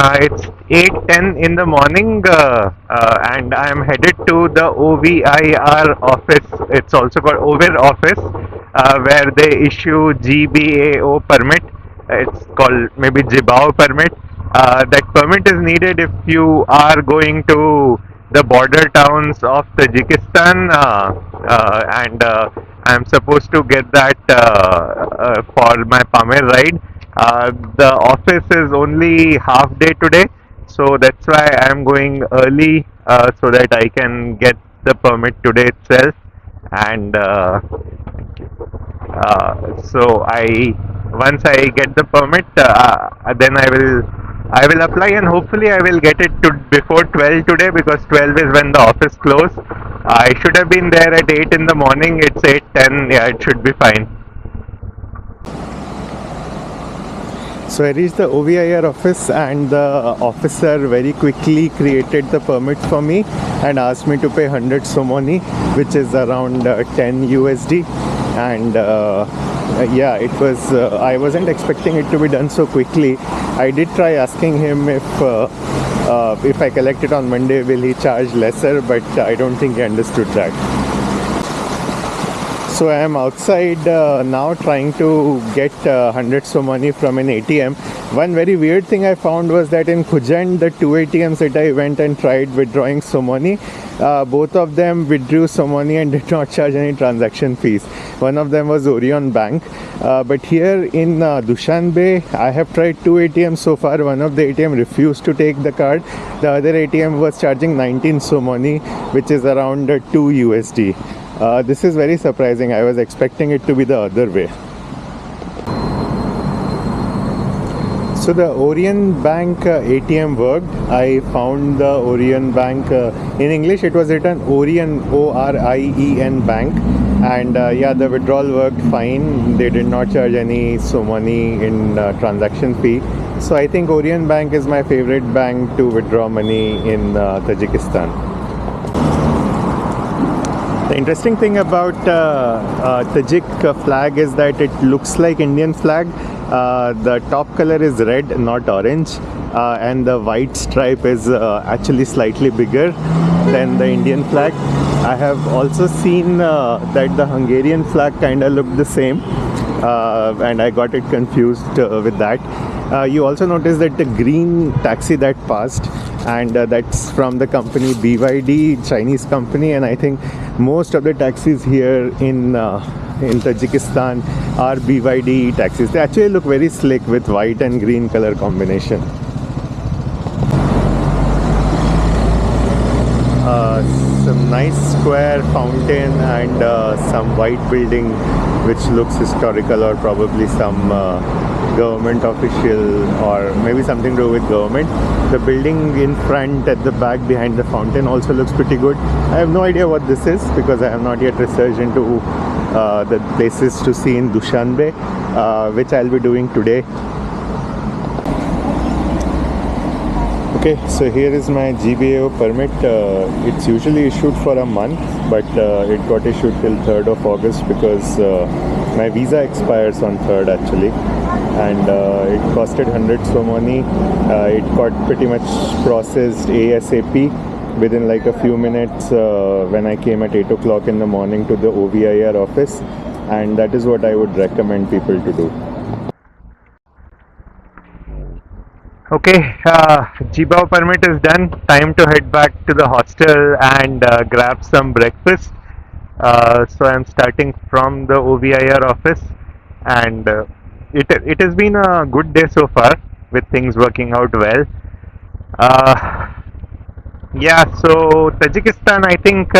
It's 8:10 in the morning, and I am headed to the OVIR office. It's also called OVIR office, where they issue GBAO permit. It's called maybe Jibao permit. That permit is needed if you are going to the border towns of Tajikistan, and I'm supposed to get that for my Pamir ride. The office is only half day today, so that's why I'm going early so that I can get the permit today itself. And so I once I get the permit, then I will apply, and hopefully I will get it to before 12 today, because 12 is when the office close. I should have been there at 8 in the morning. It's 8:10. Yeah, it should be fine. So I reached the OVIR office, and the officer very quickly created the permit for me and asked me to pay 100 somoni, which is around 10 USD. And yeah, it was. I wasn't expecting it to be done so quickly. I did try asking him if I collect it on Monday, will he charge lesser? But I don't think he understood that. So I am outside now trying to get 100 somoni from an ATM. One very weird thing I found was that in Khujand, the two ATMs that I went and tried withdrawing somoni, both of them withdrew somoni and did not charge any transaction fees. One of them was Orion Bank. But here in Dushanbe, I have tried two ATMs so far. One of the ATM refused to take the card. The other ATM was charging 19 somoni, which is around 2 USD. This is very surprising. I was expecting it to be the other way. So the Orion Bank ATM worked. I found the Orion Bank. In English it was written Orion, Orien Bank. And yeah, the withdrawal worked fine. They did not charge any somoni in transaction fee. So I think Orion Bank is my favorite bank to withdraw money in Tajikistan. The interesting thing about Tajik flag is that it looks like Indian flag. The top color is red, not orange, and the white stripe is actually slightly bigger than the Indian flag. I have also seen that the Hungarian flag kind of looked the same, and I got it confused with that. You also notice that the green taxi that passed, and that's from the company BYD, Chinese company, and I think most of the taxis here in Tajikistan are BYD taxis. They actually look very slick with white and green color combination. Some nice square fountain and some white building which looks historical, or probably some government official, or maybe something to do with government. The building in front, at the back behind the fountain, also looks pretty good. I have no idea what this is because I have not yet researched into the places to see in Dushanbe, which I'll be doing today. Okay, so here is my GBAO permit. It's usually issued for a month, but it got issued till 3rd of August because my visa expires on 3rd actually, and it costed 100 somoni. It got pretty much processed ASAP within like a few minutes when I came at 8 o'clock in the morning to the OVIR office, and that is what I would recommend people to do. Okay, Jibao permit is done. Time to head back to the hostel and grab some breakfast. So I'm starting from the OVIR office, and it has been a good day so far with things working out well. Yeah, so Tajikistan, I think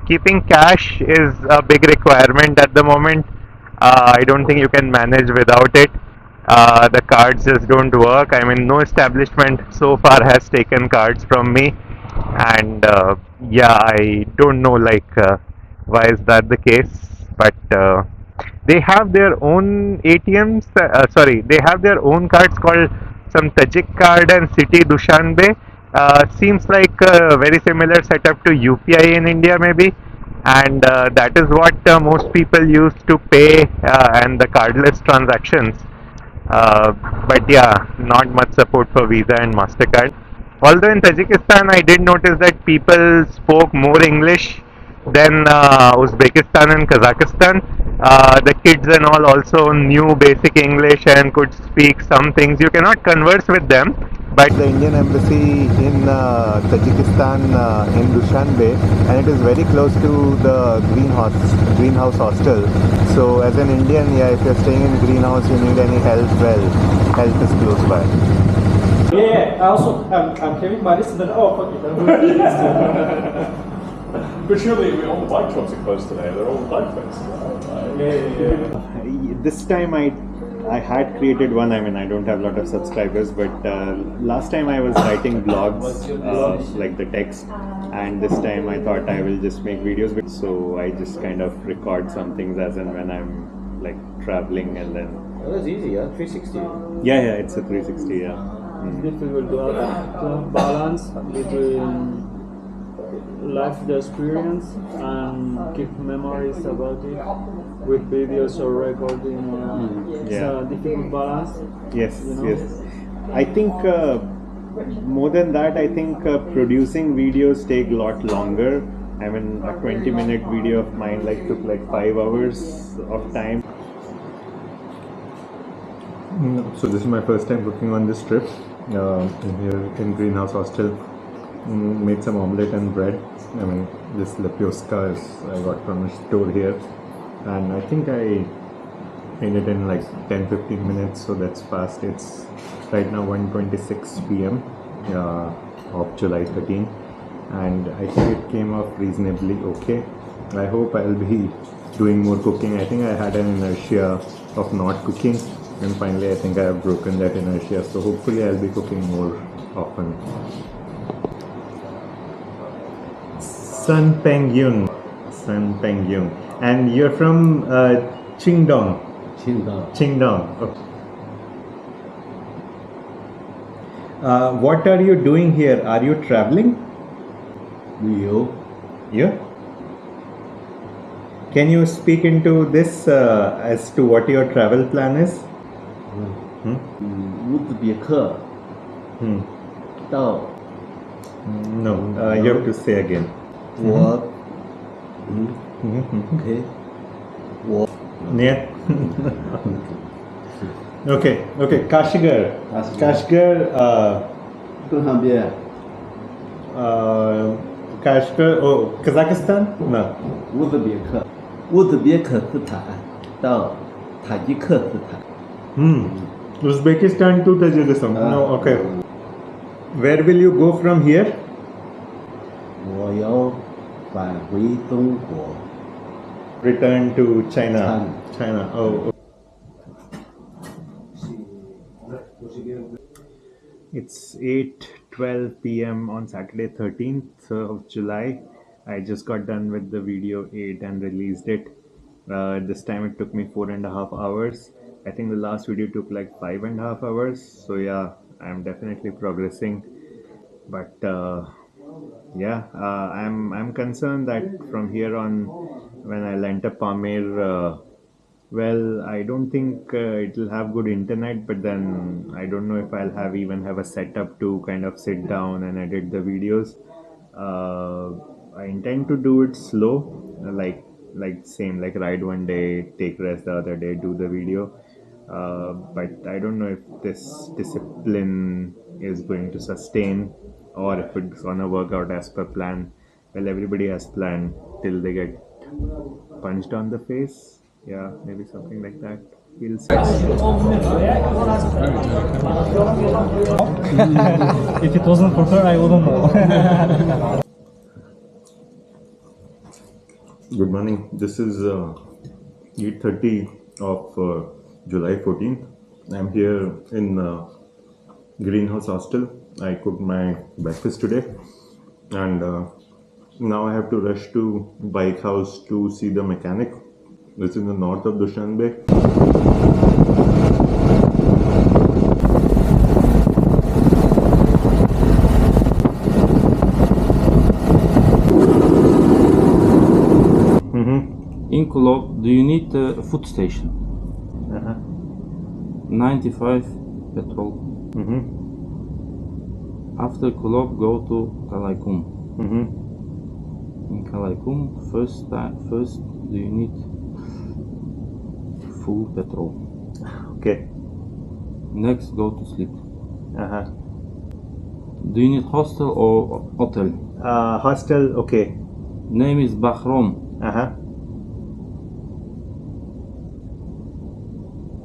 keeping cash is a big requirement at the moment. I don't think you can manage without it. The cards just don't work. I mean, no establishment so far has taken cards from me, and yeah, I don't know why is that the case. But they have their own ATMs. Sorry, they have their own cards called some Tajik card and City Dushanbe. Seems like a very similar setup to UPI in India, maybe. And that is what most people use to pay and the cardless transactions. Uh, but yeah, not much support for Visa and MasterCard. Although in Tajikistan, I did notice that people spoke more English than Uzbekistan and Kazakhstan. The kids and all also knew basic English and could speak some things. You cannot converse with them, but The Indian embassy in Tajikistan in Dushanbe, and it is very close to the greenhouse hostel. So as an Indian, yeah, if you're staying in greenhouse, you need any help, well, help is close by. Yeah, I also, I'm carrying my list and then, oh, fuck it. But surely all the bike shops are closed today. They're all bike fences. Yeah. This time I had created one. I mean, I don't have a lot of subscribers, but last time I was writing blogs, like the text, and this time I thought I will just make videos. So I just kind of record some things as and when I'm like traveling, and then. Oh, that's easy, yeah. 360. Yeah, it's a 360. Yeah. Difficult to have balance between life the experience and keep memories about it with videos or recording. It's Yeah. a difficult balance. Yes, You know? yes. I think more than that, I think producing videos take a lot longer. I mean, a 20-minute video of mine took 5 hours of time. So this is my first time cooking on this trip in here in Greenhouse Hostel. Made some omelette and bread. I mean, this lapioska is I got from a store here, and I think I made it in 10-15 minutes, so that's fast. It's right now 1:26 p.m. Of July 13, and I think it came off reasonably okay. I hope I'll be doing more cooking. I think I had an inertia of not cooking, and finally I think I have broken that inertia, so hopefully I'll be cooking more often. Sun Pengyun, and you're from Qingdong. Okay. What are you doing here? Are you traveling? Yeah. Can you speak into this as to what your travel plan is? 乌兹别克到 No, you have to say again. 我 OK 我 Yeah. Okay. Kashgar. Dushanbe Kashgar. Oh, Kazakhstan? No. 乌兹别克斯坦到塔吉克斯坦 Uzbekistan to Tajikistan. No, okay. Where will you go from here? 我要返回中国 Return to China. China. Oh. It's 8:12 p.m. on Saturday 13th of July. I just got done with the video 8 and released it. This time it took me 4.5 hours. I think the last video took 5.5 hours. So yeah, I'm definitely progressing. But I'm concerned that from here on, when I land up Pamir, well, I don't think it'll have good internet, but then I don't know if I'll even have a setup to kind of sit down and edit the videos. I intend to do it slow, like ride one day, take rest the other day, do the video. But I don't know if this discipline is going to sustain or if it's gonna work out as per plan. Well, everybody has planned till they get punched on the face. Yeah, maybe something like that. We'll see. If it wasn't for her, I wouldn't know. Good morning. This is 8:30 of July 14th. I'm here in Greenhouse Hostel. I cooked my breakfast today, and now I have to rush to Bike House to see the mechanic. It's in the north of Dushanbe. In Kolo, do you need a food station? 95 petrol. After Kulop, go to Kalaikum. In Kalaikum, first do you need full petrol. Okay. Next, go to sleep. Uh-huh. Do you need hostel or hotel? Hostel, okay. Name is Bahrom. Uh-huh.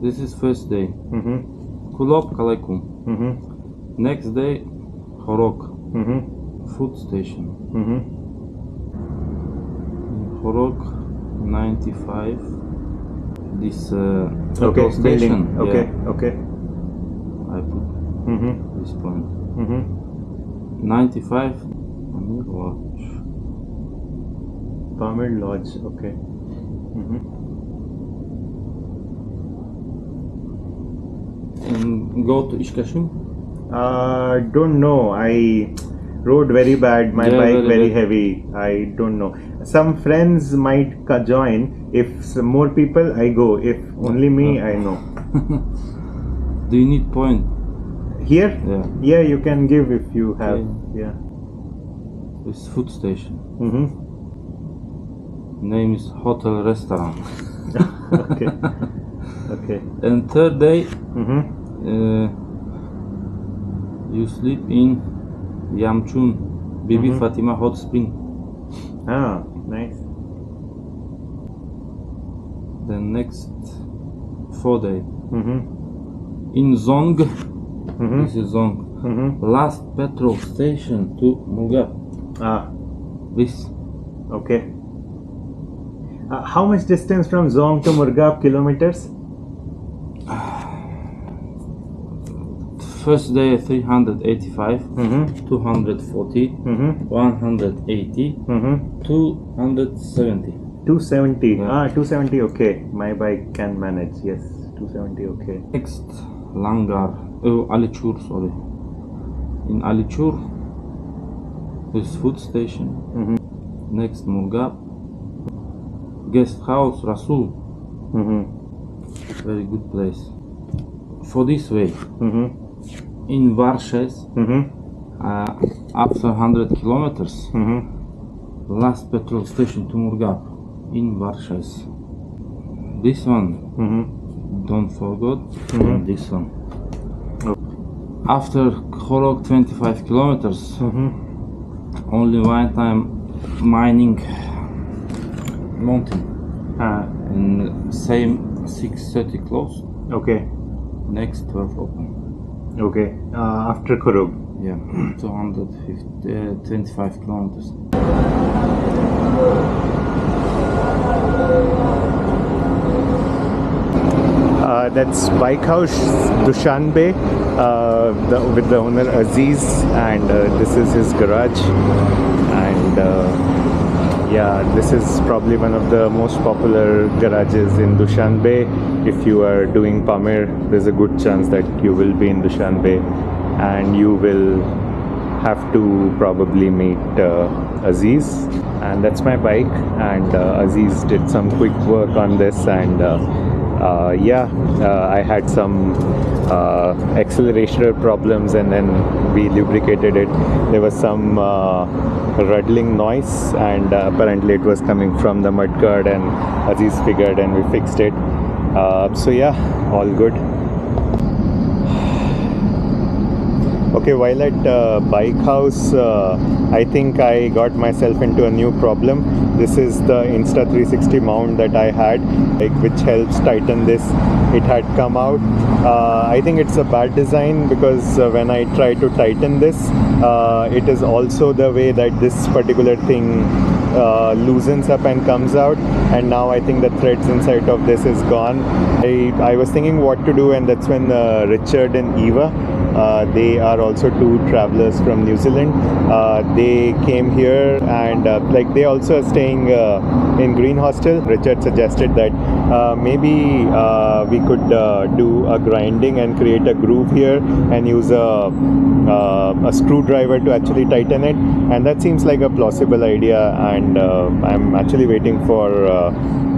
This is first day. Mm-hmm. Kulop, Kalaikum. Mm-hmm. Next day, Horok. Mm-hmm. Food station. Mm-hmm. Horok 95. This Okay, petrol station. building. Okay, Yeah, okay. I put Mm-hmm. this point. Mm-hmm. 95. Pamir Lodge. Pamir Lodge, okay. Mm-hmm. And go to Ishkashim. Don't know. I rode very bad. My Yeah, bike very very heavy. I don't know. Some friends might join. If some more people, I go. If only me, I know. Do you need point? Here? Yeah. Yeah, you can give if you have. Yeah. This food station. Mm-hmm. Name is Hotel Restaurant. Okay. Okay. And third day, Mm-hmm. you sleep in Yamchun, Bibi Fatima Hot Spring. Ah, nice. Then next 4 day Mm-hmm. in Zong. Mm-hmm. This is Zong. Mm-hmm. Last petrol station to Mugab. Ah, This okay. How much distance from Zong to Murgab kilometers? first day 385, Mm-hmm. 240, Mm-hmm. 180, Mm-hmm. 270. 270. Yeah. Ah, 270. Okay, my bike can manage. Yes, 270. Okay. Next Langar, Alichur, sorry. In Alichur, this food station. Mm-hmm. Next Murgab, guest house Rasul, Mm-hmm. very good place. For this way, Mm-hmm. in Varshes, Mm-hmm. after 100 kilometers, Mm-hmm. last petrol station to Murgab, in Varshes. This one, Mm-hmm. don't forget, and this one. After Khorog 25 kilometers, only one time mining mountain, and same 6:30 closed, Okay. next 12 open. Okay. After Kurug. Yeah, 25 kilometers. That's Bike House Dushanbe with the owner Aziz, and this is his garage. And yeah, this is probably one of the most popular garages in Dushanbe. If you are doing Pamir, there's a good chance that you will be in Dushanbe, and you will have to probably meet Aziz. And that's my bike, and Aziz did some quick work on this, and I had some accelerator problems, and then we lubricated it. There was some ruddling noise, and apparently it was coming from the mudguard, and Aziz figured and we fixed it. So yeah, all good. Okay, while at Bike House, I think I got myself into a new problem. This is the Insta360 mount that I had, which helps tighten this. It had come out. I think it's a bad design, because when I try to tighten this, it is also the way that this particular thing loosens up and comes out, and now I think the threads inside of this is gone. I was thinking what to do, and that's when Richard and Eva They are also two travelers from New Zealand. They came here and like they also are staying in Green Hostel. Richard suggested that maybe we could do a grinding and create a groove here and use a screwdriver to actually tighten it, and that seems like a plausible idea. And I'm actually waiting for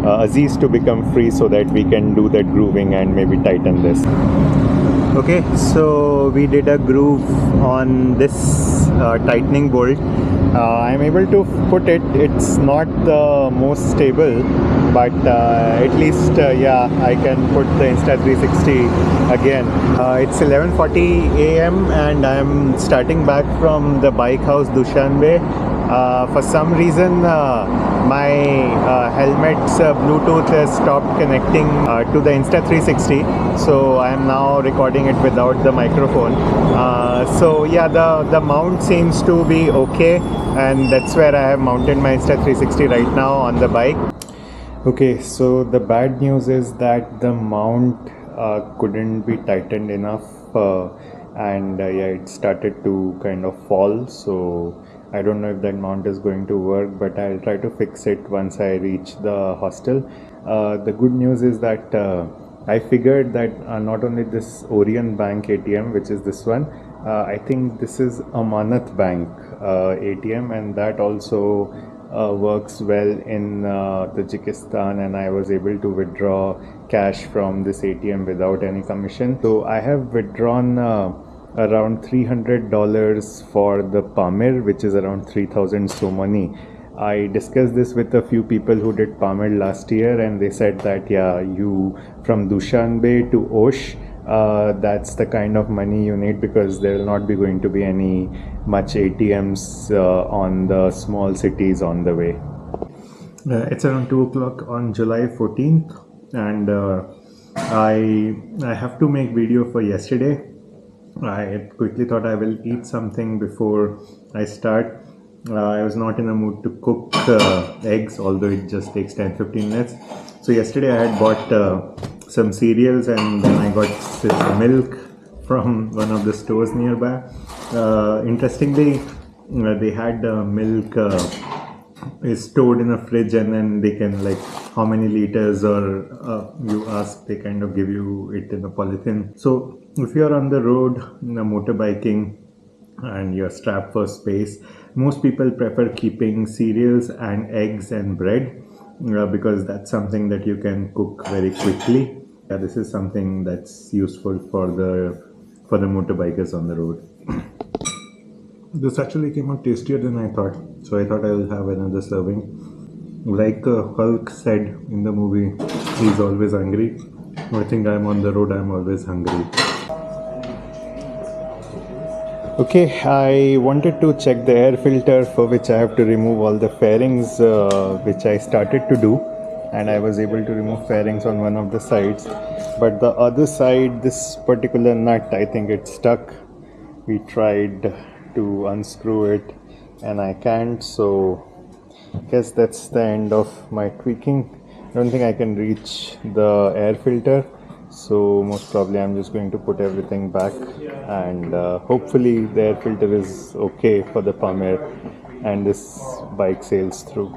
Aziz to become free so that we can do that grooving and maybe tighten this. Okay, so we did a groove on this tightening bolt. I'm able to put it. It's not the most stable, but at least yeah, I can put the Insta360 again. It's 11:40 a.m. and I'm starting back from the Bike House Dushanbe. For some reason my helmet's Bluetooth has stopped connecting to the Insta360, so I am now recording it without the microphone. So yeah, the mount seems to be okay, and that's where I have mounted my Insta360 right now on the bike. Okay, so the bad news is that the mount couldn't be tightened enough, and yeah, it started to kind of fall. So I don't know if that mount is going to work, but I'll try to fix it once I reach the hostel. The good news is that I figured that not only this Orion Bank ATM, which is this one, I think this is Amanat Bank ATM, and that also works well in Tajikistan, and I was able to withdraw cash from this ATM without any commission. So I have withdrawn around $300 for the Pamir, which is around 3,000 Somani. I discussed this with a few people who did Pamir last year, and they said that yeah, you from Dushanbe to Osh, that's the kind of money you need, because there will not be going to be any much ATMs on the small cities on the way. It's around 2 o'clock on July 14th, and I have to make video for yesterday. I quickly thought I will eat something before I start. I was not in a mood to cook eggs, although it just takes 10-15 minutes. So yesterday I had bought some cereals, and then I got this milk from one of the stores nearby. Interestingly, they had milk is stored in a fridge, and then they can, like, how many liters or you ask, they kind of give you it in a polythene. So if you're on the road motorbiking and you're strapped for space, most people prefer keeping cereals and eggs and bread because that's something that you can cook very quickly. Yeah, this is something that's useful for the motorbikers on the road. This actually came out tastier than I thought, so I thought I will have another serving. Like Hulk said in the movie, he's always hungry. I think I'm on the road, I'm always hungry. Okay, I wanted to check the air filter, for which I have to remove all the fairings, which I started to do, and I was able to remove fairings on one of the sides, but the other side, this particular nut, I think it's stuck. We tried to unscrew it and I can't, so I guess that's the end of my tweaking. I don't think I can reach the air filter, so most probably I'm just going to put everything back, and hopefully the air filter is okay for the Pamir and this bike sails through.